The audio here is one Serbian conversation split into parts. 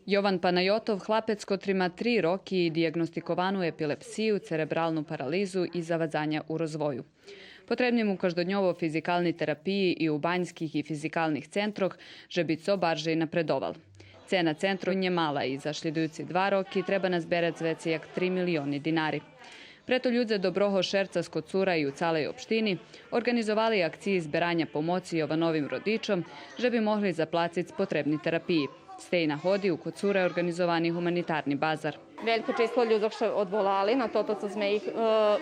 Jovan Panajotov chlapec, котрий ima 3 roki i dijagnostikovanu epilepsiju, cerebralnu paralizu i zavadzanja u rozvoju. Potrebni mu každodnjovo fizikalni terapiji i u baňských i fizikalnih centroch, že by co barže i napredoval. Cena centru je mala i za šljedujúci 2 roki treba nazberať veci jak 3 milióny dinari. Preto ľudze Dobroho Šerca z Kocura i u calej opštini organizovali akciji zberanja pomoći Jovanovim rodičom, že bi mogli zaplaciti potrebni terapiji. Stej na hodi u Kocura je organizovani humanitarni bazar. Veliko číslo ľudí što odvolali, na toto co sme ih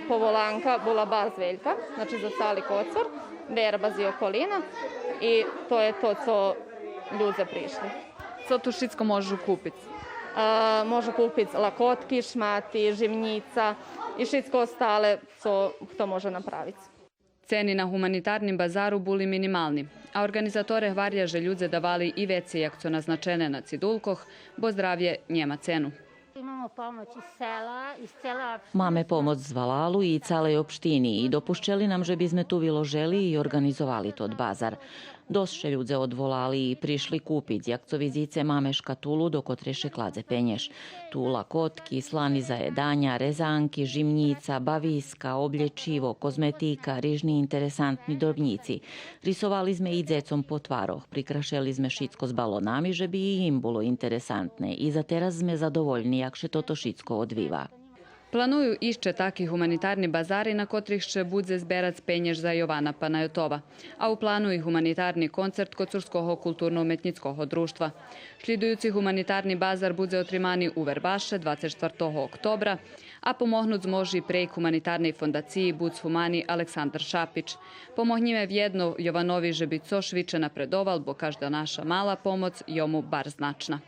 povolanka bola baz Veljka, znači za cali Kocur, Verbaz i okolina i to je to co ľudze prišli. Co tu šitsko možu kupiti? Može kupiti lakotki, šmati, živnica i šitsko ostale co to može napraviti. Ceni na humanitarnim bazaru buli minimalni, a organizatore hvarja že ľudze davali i veci jak co naznačene na cidulkoh, bo zdravje njema cenu. Imamo pomoć iz sela, iz cela... Máme pomoc z Valalu i calej opštini i dopuščeli nam, že bi sme tu vyloželi i organizovali tot bazar. Dosše ľudze odvolali i prišli kupit, jak co vizice máme škatulu do kotreše kladze penješ. Tu lakotki, slani za jedanja, rezanki, žimnica, baviska, oblječivo, kozmetika, rižni interesantni drobnjici. Risovali sme i decom po tvaroh, prikrašeli sme šicko s balonami, že bi i im bilo interesantne i za teraz sme zadovoljni jak še toto šicko odviva. Planuju išće taki humanitarni bazari na kotrih će budze zberac penješ za Jovana Panajotova, a u planu i humanitarni koncert Kocurskog kulturno-umetnickog društva. Šlidujući humanitarni bazar budze otrimani u Verbaše 24. oktobra, a pomohnut zmoži prej humanitarnej fondaciji Buc Humani Aleksandar Šapić. Pomohnjime vjedno Jovanovi že bi co šviče napredoval, bo každa naša mala pomoc jomu bar značna.